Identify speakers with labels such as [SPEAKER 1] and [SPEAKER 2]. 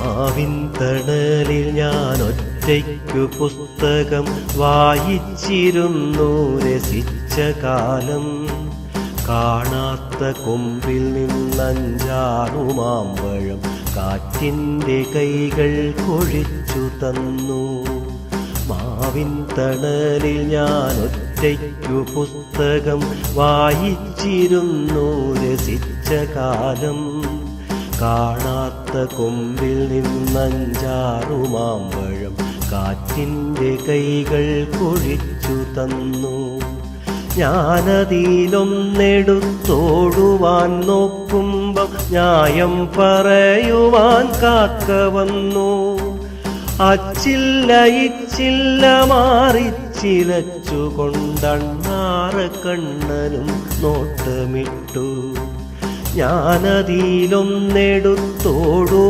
[SPEAKER 1] മാവിൻ തണലിൽ ഞാൻ ഒറ്റയ്ക്കു പുസ്തകം വായിച്ചിരുന്നു രസിച്ച കാലം. കാണാത്ത കൊമ്പിൽ നിന്നഞ്ചാറു മാമ്പഴം കാറ്റിൻ്റെ കൈകൾ കൊഴിച്ചു തന്നു. മാവിൻ തണലിൽ ഞാൻ ഒറ്റയ്ക്കു പുസ്തകം വായിച്ചിരുന്നു രസിച്ച കാലം. കാണാത്ത കൊമ്പിൽ നിന്നഞ്ചാറു മാമ്പഴം കാറ്റിൻ്റെ കൈകൾ കൊഴിച്ചു തന്നു. ഞാനതിലൊന്നെടുത്തോടുവാൻ നോക്കുമ്പം ന്യായം പറയുവാൻ കാക്ക വന്നു. അച്ചില്ല ഇച്ചില്ല മാറിച്ചിലച്ചുകൊണ്ടണ്ണാറ കണ്ണനും നോട്ടമിട്ടു. ഞാനതിലൊന്നെടുത്തോടു